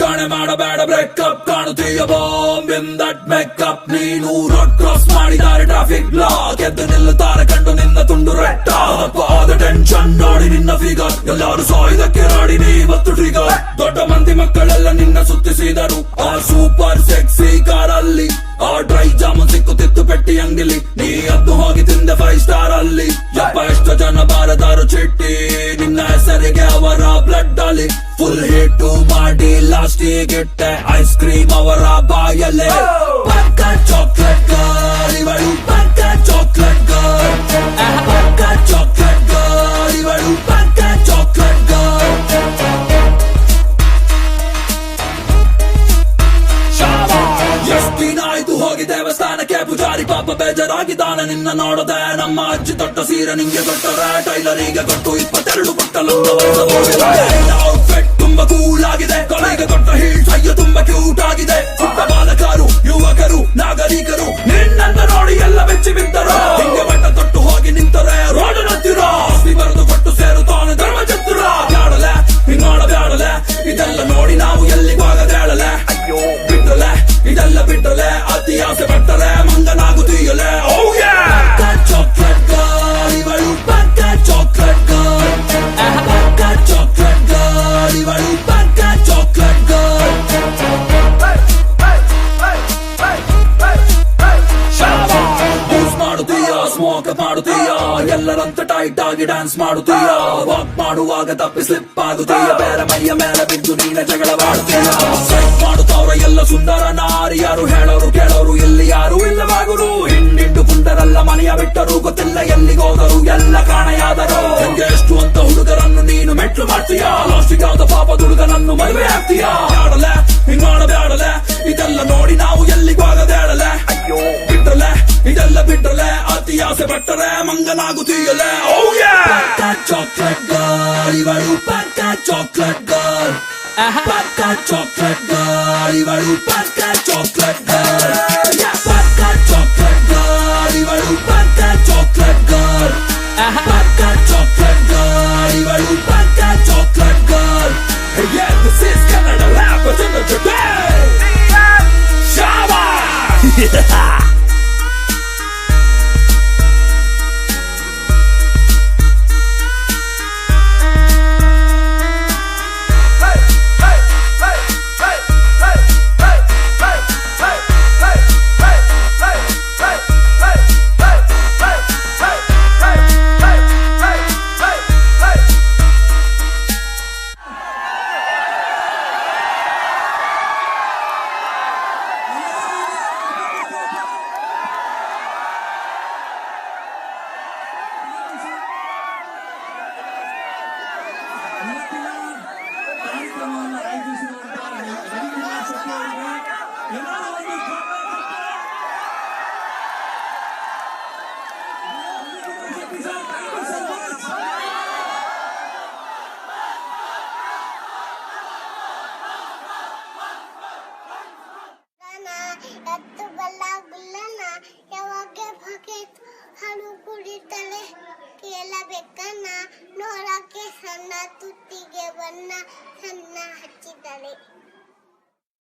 ಕಾಣೆ ಮಾಡಬೇಡ ಬ್ರೇಕಪ್, ಕಾಣುತ್ತೀಯ ಬಾಂಬ್ ಇನ್ ದಟ್ ಮೇಕಪ್. ನೀನು ರೋಡ್ ಕ್ರಾಸ್ ಮಾಡಿದ್ದಾರೆ ಟ್ರಾಫಿಕ್ ಬ್ಲಾಕ್, ಎದ್ದು ನಿಲ್ಲುತ್ತಾರೆ ಕಂಡು ನಿನ್ನ ತುಂಡು ರೆಟ್ಟ. ಆದ ಟೆನ್ಷನ್ ನೋಡಿ ನಿನ್ನ ಫಿಗರ್, ಎಲ್ಲರೂ ಸಾಯುವುದಕ್ಕೆ ರಾಡಿ ನೀ ಮತ್ತು ಟ್ರಿಗರ್. ದೊಡ್ಡ ಮಂದಿ ಮಕ್ಕಳೆಲ್ಲ ನಿನ್ನ ಸುತ್ತಿಸಿದರು ಆ ಸೂಪರ್ ಸೆಕ್ಸಿ ಕಾರಲ್ಲಿ. ಆ ಡ್ರೈ ಜಾಮೂನ್ ಸಿಕ್ಕುತ್ತಿತ್ತು ಪೆಟ್ಟಿ ಅಂಗಡಿಲಿ, ನೀ ಅದ್ದು ಹೋಗಿ ತಿಂದೆ 5 ಸ್ಟಾರ್ ಅಲ್ಲಿ. ಯಪ್ಪ ಎಷ್ಟು ಜನ ಬಾರದಾರು ಚಿಟ್ಟಿ ನಿನ್ನ ಹೆಸರಿಗೆ ಅವರ ಬ್ಲಡ್ ಅಲ್ಲಿ. ಫುಲ್ ಹಿಟ್ ಮಾಡಿ ಲಾಸ್ಟಿಗಿಟ್ಟೆ ಐಸ್ ಕ್ರೀಮ್ ಅವರ ಬಾಯಲ್ಲೇ. ಪಕ್ಕ ಚಾಕ್ಲೇಟ್ ಗರ್ಲ್ ಇವಳು, ಪಕ್ಕ ಚಾಕ್ಲೇಟ್ ಗರ್ಲ್, ಪಕ್ಕ ಚಾಕ್ಲೇಟ್ ಗರ್ಲ್ ಇವಳು, ಪಕ್ಕ ಚಾಕ್ಲೇಟ್ ಗರ್ಲ್. ಎಷ್ಟು ದಿನ ಆಯ್ತು ಹೋಗಿ ದೇವಸ್ಥಾನಕ್ಕೆ, ಪೂಜಾರಿ ಪಾಪ ಬೇಜಾರಾಗಿದ್ದಾನೆ ನಿನ್ನ ನೋಡದೆ. ನಮ್ಮ ಅಜ್ಜಿ ತೊಟ್ಟ ಸೀರೆ ನಿಂಗೆ ಕೊಟ್ಟರೆ, ಟೈಲರಿಗೆ ಕೊಟ್ಟು 22 ಔಟ್ಫಿಟ್ ತುಂಬಾ ಕೂಲ್ ಆಗಿದೆ. ಕೊನೆಗೆ ಕೊಟ್ಟ ಹೀಲ್ಸ್ ಅಯ್ಯೋ ತುಂಬಾ ಕ್ಯೂಟ್ ಆಗಿದೆ. ಪುಟ್ಟ ಬಾಲಕರು ಯುವಕರು ನಾಗರಿಕರು ನಿನ್ನನ್ನು ನೋಡಿ ಎಲ್ಲ ಬೆಚ್ಚಿ ಬಿದ್ದರು. ಹಿಂಗೆ ಬಟ್ಟ ತೊಟ್ಟು ಹೋಗಿ ನಿಂತರೆ ರೋಡ್ ನತ್ತಿರೋ ಬರೆದು ಕೊಟ್ಟು ಸೇರುತ್ತಾನೆ ಧರ್ಮ ಚತುರ. ಬ್ಯಾಡಲೆ ಹಿಂಗ್ ಮಾಡಬ್ಯಾಡಲೆ, ಇದೆಲ್ಲ ನೋಡಿ ನಾವು ಎಲ್ಲಿಗಾಗದೇಳಲೆ. ಅಯ್ಯೋ ಬಿಟ್ಟಲೆ ಇದೆಲ್ಲ ಬಿಟ್ಟಲೆ, ಅತಿ ಆಸೆ ಪಟ್ಟರೆ ಮಂಗನಾಗುತ್ತೀಯಲೆ. ಪಕ್ಕ ಚಾಕ್ಲೇಟ್ ಗರ್ಲ್ ಇವಳು, ಪಕ್ಕ ಚಾಕ್ಲೇಟ್ ಗರ್ಲ್, ಪಕ್ಕ ಚಾಕ್ಲೇಟ್ ಗರ್ಲ್ ಇವಳು, ಪಕ್ಕ ಚಾಕ್ಲೇಟ್ ಗರ್ಲ್. ಯೂಸ್ ಮಾಡುತ್ತೀಯ, ಸ್ಮೋಕ್ ಮಾಡುತ್ತೀಯ, ಎಲ್ಲರಂತ ಟೈಟ್ ಆಗಿ ಡ್ಯಾನ್ಸ್ ಮಾಡುತ್ತೀಯ. ವಾಕ್ ಮಾಡುವಾಗ ತಪ್ಪಿ ಸ್ಲಿಪ್ ಆಗುತ್ತೀಯ, ಬೇರೆ ಮೈಯ ಮೇಲೆ ಬಿದ್ದು ನೀನೆ ಜಗಳವಾಡುತ್ತೀಯ. ಸೈಟ್ ಮಾಡುತ್ತವ್ರ ಎಲ್ಲ ಸುಂದರ ನಾರಿಯಾರು, ಹೇಳೋರು ಕೇಳೋರು ಇಲ್ಲಿ ಯಾರು ಇಲ್ಲವಾಗುರು. ಹಿಂಡಿಂಡು ಪುಂಡರೆಲ್ಲ ಮನೆಯ ಬಿಟ್ಟರು, ಗೊತ್ತಿಲ್ಲ ಎಲ್ಲಿಗೋದರು ಎಲ್ಲ ಕಾಣೆಯಾದರು. ಹೆಂಗೆ ಎಷ್ಟು ಅಂತ ಹುಡುಗರನ್ನು ನೀನು ಮೆಟ್ಲು ಮಾಡ್ತೀಯ, ಲಾಸ್ಟಿಗೆ ಯಾವ್ದ ಪಾಪ ಹುಡುಗನನ್ನು ಮದುವೆ ಆಗ್ತೀಯ. ಬ್ಯಾಡಲೆ ಹಿಂಗ್ ಮಾಡಬ್ಯಾಡಲೆ, ಇದೆಲ್ಲ ನೋಡಿ ನಾವು ಎಲ್ಲಿಗೋಗದೇಳಲೆ. ಅಯ್ಯೋ ಬಿಟ್ರಲೆ ಇದೆಲ್ಲ ಬಿಟ್ರಲೆ, ಅತಿ ಆಸೆ ಪಟ್ಟರೆ ಮಂಗನಾಗುತ್ತೀಯಲೆ. ಪಕ್ಕ ಚಾಕ್ಲೇಟ್ ಗರ್ಲ್ ಇವಳು, ಪಕ್ಕ ಚಾಕ್ಲೇಟ್ ಗರ್ಲ್, ಪಕ್ಕ ಚಾಕ್ಲೇಟ್ ಗರ್ಲ್ ಇವಳು, ಪಕ್ಕ ಚಾಕ್ಲೇಟ್ ಗರ್ಲ್, ಪಕ್ಕ ಚಾಕ್ಲೇಟ್ ಗರ್ಲ್ ಇವಳು, ಪಕ್ಕ ಚಾಕ್ಲೇಟ್ ಗರ್ಲ್, ಪಕ್ಕ ಚಾಕ್ಲೇಟ್ ಗರ್ಲ್ ಇವಳು, ಪಕ್ಕ chocolate girl. Yeah, this is Canada Rappers in the Today. Shaba! ಎತ್ತು ಬಲ್ಲ ಗುಲ್ಲನ ಯಾವಾಗ ಬಕೆಟ್ ಹಾಲು ಕುಡಿತಾಳೆ ಕೇಳಬೇಕನ್ನ. ನೋಡಕ್ಕೆ ಸಣ್ಣ ತುತ್ತಿಗೆ ಬಣ್ಣ ಸಣ್ಣ ಹಚ್ಚಿದ್ದಾಳೆ.